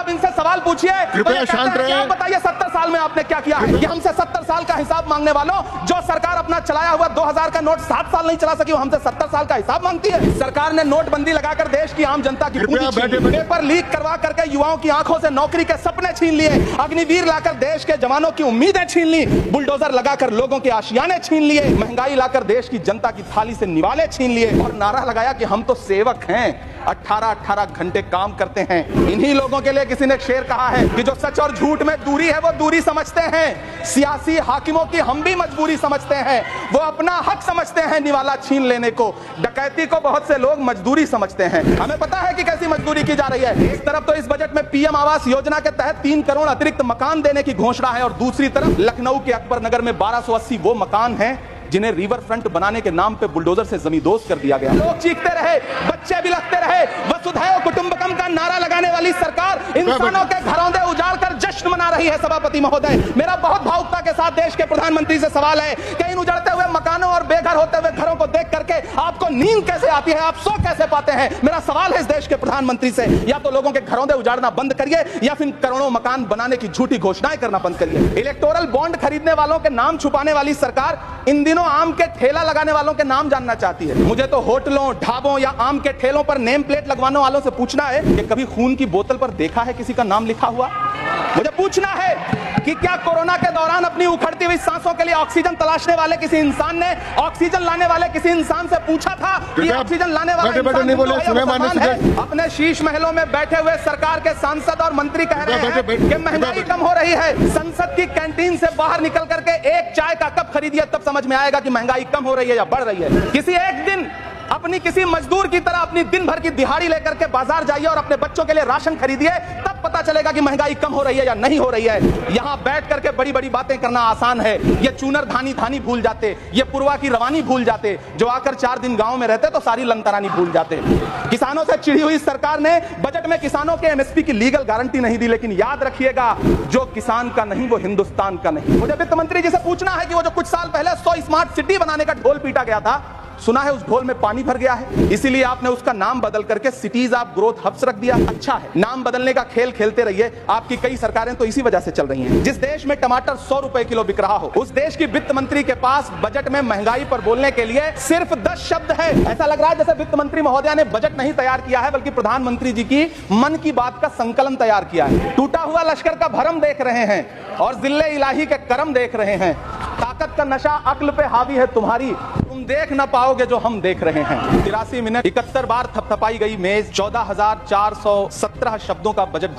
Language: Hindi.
आप इनसे सवाल पूछिए, कृपया शांत रहिए। आप बताइए 70 साल में आपने क्या किया है? कि हमसे 70 साल का हिसाब मांगने वालों, जो सरकार अपना चलाया हुआ 2000 का नोट 7 साल नहीं चला सकी, वो हमसे 70 साल का हिसाब मांगती है। सरकार ने नोटबंदी लगाकर देश की आम जनता की पूंजी छीन ली, पेपर लीक करवा करके युवाओं की आंखों से नौकरी के सपने छीन लिए, अग्निवीर लाकर देश के जवानों की उम्मीदें छीन ली, बुलडोजर लगाकर लोगों के आशियाने छीन लिए, महंगाई लाकर देश की जनता की थाली से निवाले छीन लिए और नारा लगाया कि हम तो सेवक हैं, 18-18 घंटे काम करते हैं। इन्हीं लोगों के लिए किसी ने शेर कहा है कि जो सच और झूठ में दूरी है वो दूरी समझते हैं, सियासी हाकिमों की हम भी मजबूरी समझते हैं, वो अपना हक समझते हैं निवाला छीन लेने को। डकैती को बहुत से लोग मजदूरी समझते हैं। हमें पता है कि कैसी मजदूरी की जा रही है। एक तरफ तो इस बजट में पीएम आवास योजना के तहत 3 करोड़ अतिरिक्त मकान देने की घोषणा है और दूसरी तरफ लखनऊ के अकबर नगर में 1280 वो मकान हैं जिन्हें रिवर फ्रंट बनाने के नाम पे बुलडोजर से जमींदोज कर दिया गया। लोग चीखते रहे, बच्चे बिलखते रहे, वसुधैव कुटुंबकम का नारा लगाने वाली सरकार इंसानों के घरौंदे उजाड़ कर जश्न मना रही है। सभापति महोदय, मेरा बहुत भावुकता के साथ देश के प्रधानमंत्री से सवाल है कि इन उजड़ते हुए मकानों और बेघर होते हुए घरों को देख करके आपको नींद कैसे आती है, आप सो कैसे पाते हैं? मेरा सवाल है इस देश के प्रधानमंत्री से, या तो लोगों के घरौंदे उजाड़ना बंद करिए या फिर करोड़ों मकान बनाने की झूठी घोषणाएं करना बंद करिए। इलेक्टोरल बॉन्ड खरीदने वालों के नाम छुपाने वाली सरकार इन दिनों आम के ठेला लगाने वालों के नाम जानना चाहती है। मुझे तो होटलों, ढाबों या आम के ठेलों पर नेम प्लेट लगवाने वालों से पूछना है कि कभी खून की बोतल पर देखा है किसी का नाम लिखा हुआ? मुझे पूछना है कि क्या कोरोना के दौरान अपनी उखड़ती हुई सांसों के लिए ऑक्सीजन तलाशने वाले किसी इंसान ने ऑक्सीजन लाने वाले किसी इंसान से पूछा था कि ऑक्सीजन लाने वाला इंसान है? अपने शीश महलों में बैठे हुए सरकार के सांसद और मंत्री कह रहे हैं कि महंगाई कम हो रही है। संसद की कैंटीन से बाहर निकल करके एक चाय का कप खरीदिए, तब समझ में आएगा कि महंगाई कम हो रही है या बढ़ रही है। किसी एक दिन अपनी किसी मजदूर की तरह अपनी दिन भर की दिहाड़ी लेकर के बाजार जाइए और अपने बच्चों के लिए राशन खरीदिए, तब पता चलेगा कि महंगाई कम हो रही है या नहीं हो रही है। यहाँ बैठ करके बड़ी बड़ी बातें करना आसान है। ये चूनर धानी धानी भूल जाते, ये पुरवा की रवानी भूल जाते, जो आकर 4 दिन गांव में रहते तो सारी लंतरानी भूल जाते। किसानों से चिढ़ी हुई सरकार ने बजट में किसानों के एमएसपी की लीगल गारंटी नहीं दी, लेकिन याद रखिएगा, जो किसान का नहीं वो हिंदुस्तान का नहीं। मुझे वित्त मंत्री जी से पूछना है कि वो जो कुछ साल पहले 100 स्मार्ट सिटी बनाने का ढोल पीटा गया था, सुना है उस ढोल में पानी भर गया है, इसीलिए आपने उसका नाम बदल करके सिटीज ऑफ ग्रोथ हब्स रख दिया। अच्छा है, नाम बदलने का खेल खेलते रहिए। आपकी कई सरकारें तो इसी वजह से चल रही हैं। जिस देश में टमाटर 100 रुपए किलो बिक रहा हो, उस देश की वित्त मंत्री के पास बजट में महंगाई पर बोलने के लिए सिर्फ 10 शब्द है। ऐसा लग रहा है जैसे वित्त मंत्री महोदया ने बजट नहीं तैयार किया है, बल्कि प्रधानमंत्री जी की मन की बात का संकलन तैयार किया है। टूटा हुआ लश्कर का भरम देख रहे हैं और जिल्ले इलाही के करम देख रहे हैं। ताकत का नशा अक्ल पे हावी है तुम्हारी, तुम देख ना पाओगे जो हम देख रहे हैं। 83 मिनट 71 बार थपथपाई गई मेज, 14,417 शब्दों का बजट